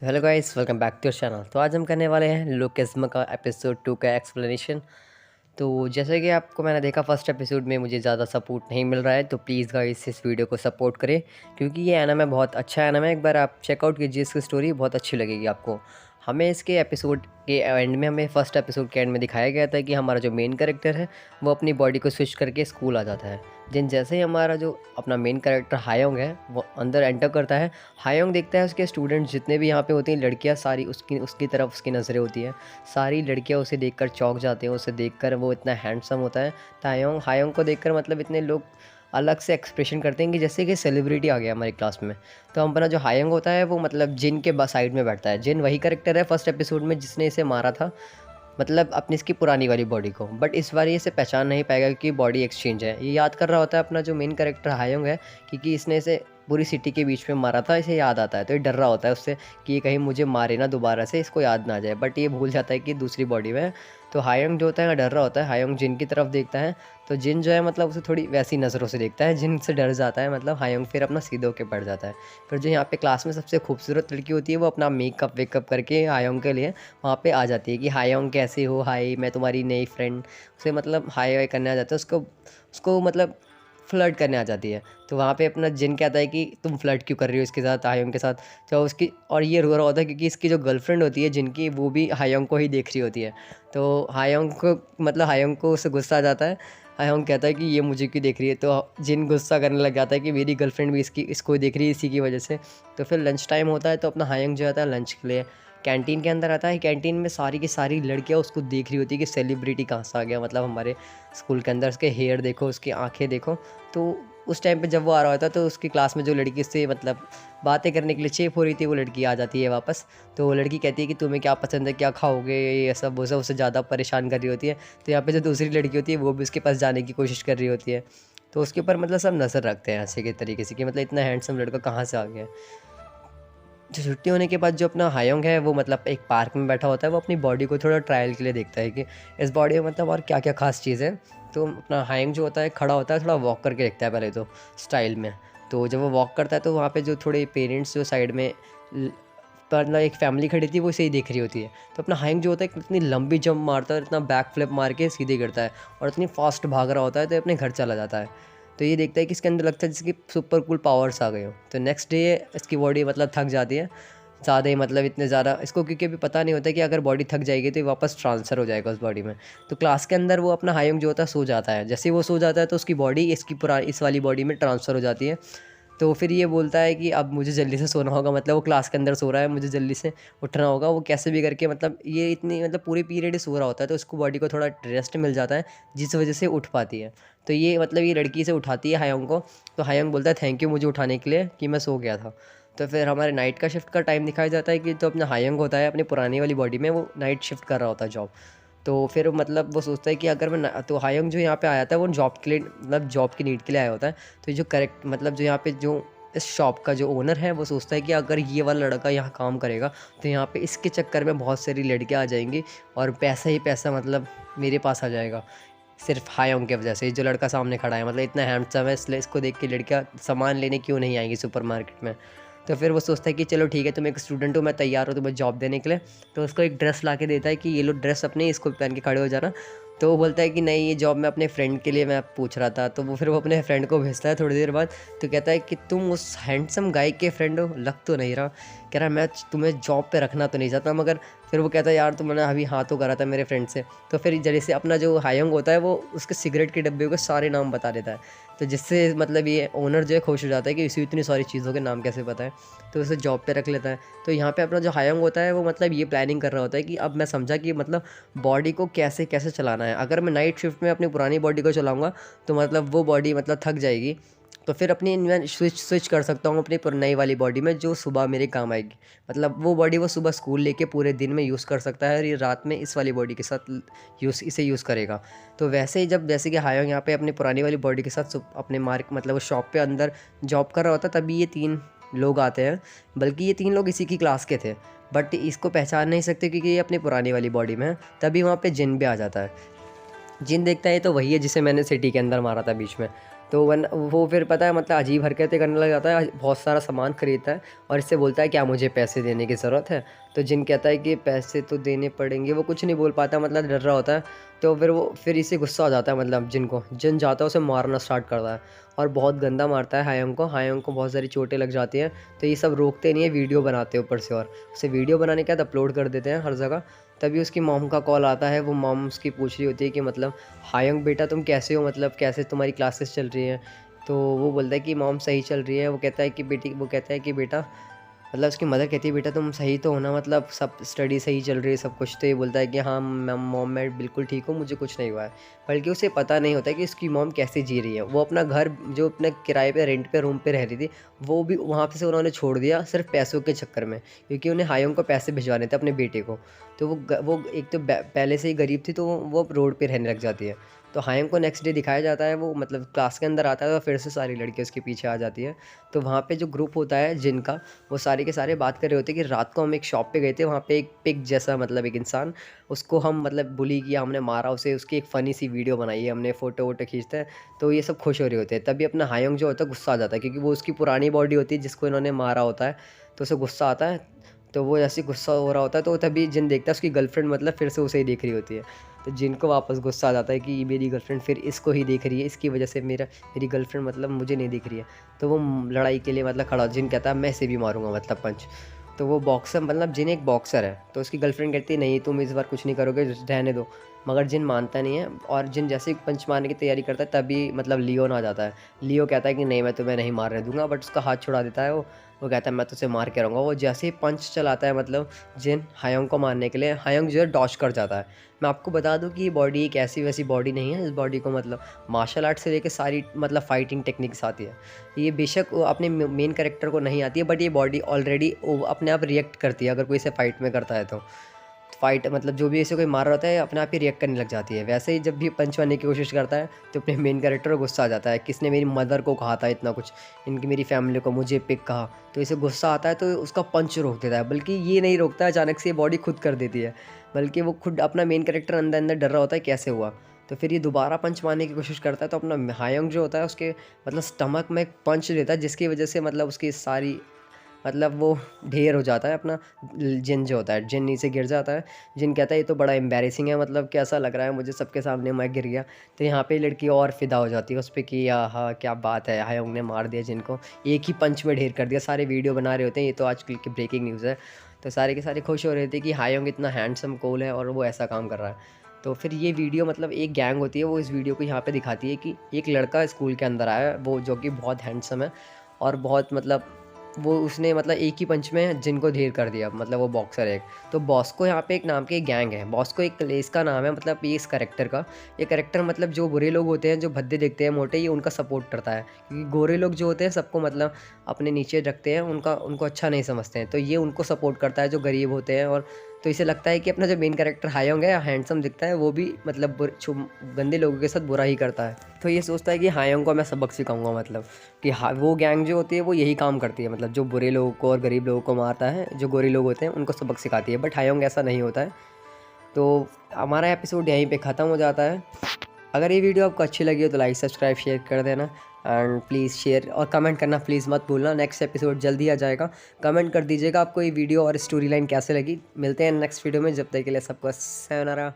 Hello guys, welcome back to channel. तो आज हम करने वाले हैं लोकेज्मा का एपिसोड 2 का एक्सप्लेनेशन। तो जैसे कि आपको मैंने देखा फर्स्ट एपिसोड में मुझे ज़्यादा सपोर्ट नहीं मिल रहा है, तो प्लीज़ गाइस इस वीडियो को सपोर्ट करें क्योंकि ये एनिमे बहुत अच्छा एनिमे है। एक बार आप चेकआउट कीजिए, इसकी स्टोरी बहुत अच्छी लगेगी आपको। हमें इसके एपिसोड के एंड में हमें फर्स्ट एपिसोड के एंड में दिखाया गया था कि हमारा जो मेन कैरेक्टर है वो अपनी बॉडी को स्विच करके स्कूल आ जाता है। जिन जैसे ही हमारा जो अपना मेन कैरेक्टर हायोंग है वो अंदर एंटर करता है, हायोंग देखता है उसके स्टूडेंट्स जितने भी यहाँ पे होती हैं लड़कियाँ सारी उसकी उसकी तरफ उसकी नज़रें होती हैं। सारी लड़कियाँ उसे देखकर चौंक जाते हैं, उसे देखकर वो इतना हैंडसम होता है। तो हायोंग हायोंग को देखकर मतलब इतने लोग अलग से एक्सप्रेशन करते हैं कि जैसे कि सेलिब्रिटी आ गया हमारी क्लास में। तो हम अपना जो हायोंग होता है वो मतलब जिन के साइड में बैठता है। जिन वही कैरेक्टर है फर्स्ट एपिसोड में जिसने इसे मारा था, मतलब अपनी इसकी पुरानी वाली बॉडी को। बट इस बार ये इसे पहचान नहीं पाएगा क्योंकि बॉडी एक्सचेंज है। ये याद कर रहा होता है अपना जो मेन कैरेक्टर हायोंग है, क्योंकि इसने इसे पूरी सिटी के बीच में मारा था, इसे याद आता है। तो ये डर रहा होता है उससे कि ये कहीं मुझे मारे ना दोबारा से, इसको याद ना आ जाए। बट ये भूल जाता है कि दूसरी बॉडी में है। तो हायोंग जो होता है डर रहा होता है। हायोंग जिन की तरफ देखता है तो जिन जो है मतलब उसे थोड़ी वैसी नज़रों से देखता है, जिन से डर जाता है। मतलब हायोंग फिर अपना सीधे होके बैठ जाता है। फिर जो यहाँ पे क्लास में सबसे खूबसूरत लड़की होती है वो अपना मेकअप वेकअप करके हायोंग के लिए वहाँ पे आ जाती है कि हायोंग कैसे हो, हाय मैं तुम्हारी नई फ्रेंड। उसे मतलब हाय वाय करने आ जाता है, उसको उसको मतलब फ्लर्ट करने आ जाती है। तो वहाँ पे अपना जिन कहता है कि तुम फ्लर्ट क्यों कर रही हो इसके साथ, हायोंग के साथ। तो उसकी और ये रो रहा होता है क्योंकि इसकी जो गर्लफ्रेंड होती है जिनकी, वो भी हायोंग को ही देख रही होती है। तो हायोंग को मतलब हायोंग को उससे गुस्सा आ जाता है। हायोंग कहता है कि ये मुझे क्यों देख रही है। तो जिन गुस्सा करने लग जाता है कि मेरी गर्लफ्रेंड भी इसको देख रही है इसी की वजह से। तो फिर लंच टाइम होता है तो अपना हायोंग जो आता है लंच के लिए कैंटीन के अंदर आता है। कैंटीन में सारी की सारी लड़कियां उसको देख रही होती है कि सेलिब्रिटी कहाँ से आ गया, मतलब हमारे स्कूल के अंदर। उसके हेयर देखो, उसकी आंखें देखो। तो उस टाइम पे जब वो आ रहा होता है तो उसकी क्लास में जो लड़की उससे मतलब बातें करने के लिए चेप हो रही थी, वो लड़की आ जाती है वापस। तो वो लड़की कहती है कि तुम्हें क्या पसंद है, क्या खाओगे, ये सब वो सब उसे ज़्यादा परेशान कर रही होती है। तो यहाँ पे जो दूसरी लड़की होती है वो भी उसके पास जाने की कोशिश कर रही होती है। तो उसके ऊपर मतलब सब नज़र रखते हैं ऐसे के तरीके से कि मतलब इतना हैंडसम लड़का कहाँ से आ गया है। जो छुट्टी होने के बाद जो अपना हायोंग है वो मतलब एक पार्क में बैठा होता है। वो अपनी बॉडी को थोड़ा ट्रायल के लिए देखता है कि इस बॉडी में मतलब और क्या क्या खास चीज़ है। तो अपना हायोंग जो होता है खड़ा होता है, थोड़ा वॉक करके देखता है पहले तो स्टाइल में। तो जब वो वॉक करता है तो वहाँ पे जो थोड़े पेरेंट्स जो साइड में मतलब एक फैमिली खड़ी थी वो इसे ही देख रही होती है। तो अपना हायोंग जो होता है इतनी लंबी जंप मारता है, इतना बैक फ्लिप मार के सीधे गिरता है और इतनी फास्ट भाग रहा होता है तो अपने घर चला जाता है। तो ये देखता है कि इसके अंदर लगता है जिसकी सुपर कूल पावर्स आ गए हो। तो नेक्स्ट डे इसकी बॉडी मतलब थक जाती है ज़्यादा ही, मतलब इतने ज़्यादा इसको क्योंकि अभी पता नहीं होता कि अगर बॉडी थक जाएगी तो ये वापस ट्रांसफ़र हो जाएगा उस बॉडी में। तो क्लास के अंदर वो अपना हायोंग जो होता है सो जाता है। जैसे ही वो सो जाता है तो उसकी बॉडी इसकी पुरानी इस वाली बॉडी में ट्रांसफ़र हो जाती है। तो फिर ये बोलता है कि अब मुझे जल्दी से सोना होगा, मतलब वो क्लास के अंदर सो रहा है, मुझे जल्दी से उठना होगा। वो कैसे भी करके मतलब ये इतनी मतलब पूरे पीरियड ही सो रहा होता है तो उसको बॉडी को थोड़ा रेस्ट मिल जाता है जिस वजह से उठ पाती है। तो ये मतलब ये लड़की से उठाती है हायोंग को। तो हायोंग बोलता है थैंक यू मुझे उठाने के लिए कि मैं सो गया था। तो फिर हमारे नाइट का शिफ्ट का टाइम दिखाया जाता है कि जो अपना हायोंग होता है अपनी पुरानी वाली बॉडी में वो नाइट शिफ्ट कर रहा होता है जॉब। तो फिर मतलब वो सोचता है कि अगर मैं तो हायोंग जो यहाँ पे आया था वो जॉब के लिए मतलब जॉब की नीड के लिए आया होता है। तो जो करेक्ट मतलब जो यहाँ पे जो इस शॉप का जो ओनर है वो सोचता है कि अगर ये वाला लड़का यहाँ काम करेगा तो यहाँ पे इसके चक्कर में बहुत सारी लड़कियाँ आ जाएंगी और पैसा ही पैसा मतलब मेरे पास आ जाएगा सिर्फ हायोंग की वजह से। जो लड़का सामने खड़ा है मतलब इतना हैंडसम है, इसलिए इसको देख के लड़कियाँ सामान लेने क्यों नहीं आएंगी सुपरमार्केट में। तो फिर वो सोचता है कि चलो ठीक है तुम एक स्टूडेंट हो, मैं तैयार हूँ तुम्हें जॉब देने के लिए। तो उसको एक ड्रेस ला के देता है कि ये लो ड्रेस अपने इसको पहन के खड़े हो जाना। तो वो बोलता है कि नहीं ये जॉब मैं अपने फ्रेंड के लिए मैं पूछ रहा था। तो वो फिर वो अपने फ्रेंड को भेजता है थोड़ी देर बाद। तो कहता है कि तुम उस हैंडसम गाय के फ्रेंड हो, लग तो नहीं रहा। कह रहा मैं तुम्हें जॉब पे रखना तो नहीं चाहता मगर। फिर वो कहता है यार तुमने अभी हाँ तो करा था मेरे फ्रेंड से। तो फिर जैसे अपना जो हायोंग होता है वो उसके सिगरेट के डब्बे के सारे नाम बता देता है। तो जिससे मतलब ये ओनर जो है खुश हो जाता है कि इसी इतनी सारी चीज़ों के नाम कैसे पता है। तो उसे जॉब पे रख लेता है। तो यहाँ पे अपना जो हायोंग होता है वो मतलब ये प्लानिंग कर रहा होता है कि अब मैं समझा कि मतलब बॉडी को कैसे कैसे चलाना है। अगर मैं नाइट शिफ्ट में अपनी पुरानी बॉडी को चलाऊँगा तो मतलब वो बॉडी मतलब थक जाएगी। तो फिर अपनी मैं स्विच कर सकता हूँ अपनी नई वाली बॉडी में जो सुबह मेरे काम आएगी। मतलब वो बॉडी वो सुबह स्कूल लेके पूरे दिन में यूज़ कर सकता है और ये रात में इस वाली बॉडी के साथ इसे यूज़ करेगा। तो वैसे ही जब जैसे कि हायोंग यहाँ पे अपनी पुरानी वाली बॉडी के साथ अपने मार्क मतलब वो शॉप पे अंदर जॉब कर रहा होता है, तभी ये 3 लोग आते हैं। बल्कि ये 3 लोग इसी की क्लास के थे बट इसको पहचान नहीं सकते क्योंकि ये अपनी पुरानी वाली बॉडी में है। तभी वहाँ पे जिन भी आ जाता है। जिन देखता है तो वही है जिसे मैंने सिटी के अंदर मारा था बीच में। तो वो फिर पता है मतलब अजीब हरकतें करने लग जाता है, बहुत सारा सामान खरीदता है और इससे बोलता है क्या मुझे पैसे देने की ज़रूरत है। तो जिन कहता है कि पैसे तो देने पड़ेंगे, वो कुछ नहीं बोल पाता, मतलब डर रहा होता है। तो फिर इसे गुस्सा आ जाता है, मतलब जिन जाता है उसे मारना स्टार्ट करता है और बहुत गंदा मारता है हायोंग को बहुत सारी चोटें लग जाती हैं। तो ये सब रोकते नहीं है, वीडियो बनाते हैं ऊपर से, और उसे वीडियो बनाने के बाद अपलोड कर देते हैं हर जगह। तभी उसकी मॉम का कॉल आता है, वो मॉम उसकी पूछ रही होती है कि मतलब हायोंग बेटा तुम कैसे हो, मतलब कैसे तुम्हारी क्लासेस चल रही हैं। तो वो बोलता है कि मॉम सही चल रही है। वो कहता है कि बेटा, मतलब उसकी मदर कहती है बेटा तुम सही तो हो ना, मतलब सब स्टडी सही चल रही है सब कुछ। तो ये बोलता है कि हाँ मैम मॉम मैं बिल्कुल ठीक हूँ, मुझे कुछ नहीं हुआ है। बल्कि उसे पता नहीं होता है कि उसकी मॉम कैसे जी रही है। वो अपना घर जो अपने किराए पे रेंट पे रूम पे रह रही थी, वो भी वहाँ पे से उन्होंने छोड़ दिया सिर्फ पैसों के चक्कर में, क्योंकि उन्हें हायोंग को पैसे भिजवाने थे अपने बेटे को। तो वो एक तो पहले से ही गरीब थी, तो वो रोड पे रहने लग जाती है। तो हायोंग को नेक्स्ट डे दिखाया जाता है, वो मतलब क्लास के अंदर आता है, तो फिर से सारी लड़कियाँ उसके पीछे आ जाती है। तो वहाँ पे जो ग्रुप होता है जिनका, वो सारे के सारे बात कर रहे होते हैं कि रात को हम एक शॉप पे गए थे, वहाँ पे एक पिग जैसा मतलब एक इंसान, उसको हम मतलब बुली किया, हमने मारा उसे, उसकी एक फ़नी सी वीडियो बनाई है हमने, फ़ोटो वोटो खींचते हैं। तो ये सब खुश हो रहे होते हैं। तभी अपना हायोंग जो होता है गुस्सा आ जाता है, क्योंकि वो उसकी पुरानी बॉडी होती है जिसको इन्होंने मारा होता है, तो उसे गुस्सा आता है। तो वो जैसे गुस्सा हो रहा होता है, तो तभी जिन देखता है उसकी गर्लफ्रेंड मतलब फिर से उसे ही देख रही होती है। तो जिन को वापस गुस्सा आ जाता है कि ये मेरी गर्लफ्रेंड फिर इसको ही देख रही है, इसकी वजह से मेरी गर्लफ्रेंड मतलब मुझे नहीं दिख रही है। तो वो लड़ाई के लिए मतलब खड़ा, जिन कहता है मैं इसे भी मारूंगा मतलब पंच। तो वो बॉक्सर मतलब जिन एक बॉक्सर है, तो उसकी गर्लफ्रेंड कहती है नहीं तुम इस बार कुछ नहीं करोगे, रहने दो। मगर जिन मानता नहीं है, और जिन जैसे ही पंच मारने की तैयारी करता है, तभी मतलब लियोन आ जाता है। लियो कहता है कि नहीं मैं तुम्हें नहीं मारने दूंगा, बट उसका हाथ छुड़ा देता है वो कहता है मैं तुझे मार के रहूँगा। वो जैसे ही पंच चलाता है मतलब जिन हायोंग को मारने के लिए, हायोंग जो है डॉज कर जाता है। मैं आपको बता दूं कि ये बॉडी एक ऐसी वैसी बॉडी नहीं है, इस बॉडी को मतलब मार्शल आर्ट से लेकर सारी मतलब फाइटिंग टेक्निक्स आती है। ये बेशक अपने मेन कैरेक्टर को नहीं आती है, बट ये बॉडी ऑलरेडी अपने आप रिएक्ट करती है अगर कोई इसे फाइट में करता है तो। फाइट मतलब जो भी ऐसे कोई मार रहा होता है अपने आप ही रिएक्ट करने लग जाती है। वैसे ही जब भी पंच मारने की कोशिश करता है, तो अपने मेन कैरेक्टर को गुस्सा आ जाता है, किसने मेरी मदर को कहा था इतना कुछ, इनकी मेरी फैमिली को मुझे पिक कहा। तो इसे गुस्सा आता है, तो उसका पंच रोक देता है। बल्कि ये नहीं रोकता है, अचानक से ये बॉडी खुद कर देती है। बल्कि वो खुद अपना मेन कैरेक्टर अंदर अंदर डर रहा होता है कैसे हुआ। तो फिर ये दोबारा पंच मारने की कोशिश करता है, तो अपना हायोंग जो होता है उसके मतलब स्टमक में एक पंच देता है, जिसकी वजह से मतलब उसकी सारी मतलब वो ढेर हो जाता है अपना। जिन जो होता है, जिन नीचे गिर जाता है। जिन कहता है ये तो बड़ा एम्बैरेसिंग है, मतलब कैसा लग रहा है मुझे, सबके सामने मैं गिर गया। तो यहाँ पे लड़की और फिदा हो जाती है उस पर कि हाँ क्या बात है, हायोंग ने मार दिया जिनको, एक ही पंच में ढेर कर दिया। सारे वीडियो बना रहे होते हैं, ये तो आजकल की ब्रेकिंग न्यूज़ है। तो सारे के सारे खुश हो रहे थे कि हायोंग इतना हैंडसम कूल है और वो ऐसा काम कर रहा है। तो फिर ये वीडियो मतलब एक गैंग होती है, वो इस वीडियो को यहाँ पे दिखाती है कि एक लड़का स्कूल के अंदर आया है, वो जो कि बहुत हैंडसम है और बहुत मतलब वो उसने मतलब एक ही पंच में जिनको ढेर कर दिया, मतलब वो बॉक्सर है एक। तो बॉस्को यहाँ पे एक नाम के एक गैंग है, बॉस्को एक इसका नाम है, मतलब ये इस करेक्टर का। ये करेक्टर मतलब जो बुरे लोग होते हैं, जो भद्दे दिखते हैं मोटे, ये उनका सपोर्ट करता है, क्योंकि गोरे लोग जो होते हैं सबको मतलब अपने नीचे रखते हैं, उनको अच्छा नहीं समझते हैं। तो ये उनको सपोर्ट करता है जो गरीब होते हैं। और तो इसे लगता है कि अपना जो मेन कैरेक्टर हायोंग है, हैंडसम दिखता है, वो भी मतलब गंदे लोगों के साथ बुरा ही करता है। तो ये सोचता है कि हायोंग को मैं सबक सिखाऊंगा, मतलब कि वो गैंग जो होती है वो यही काम करती है, मतलब जो बुरे लोगों को और गरीब लोगों को मारता है, जो गोरे लोग होते हैं उनको सबक सिखाती है। बट हायोंग ऐसा नहीं होता है। तो हमारा एपिसोड यहीं पे ख़त्म हो जाता है। अगर ये वीडियो आपको अच्छी लगी हो तो लाइक सब्सक्राइब शेयर कर देना, एंड प्लीज़ शेयर और कमेंट करना प्लीज़ मत भूलना। नेक्स्ट एपिसोड जल्दी आ जाएगा, कमेंट कर दीजिएगा आपको ये वीडियो और स्टोरी लाइन कैसे लगी। मिलते हैं नेक्स्ट वीडियो में, जब तक के लिए सबको sayonara।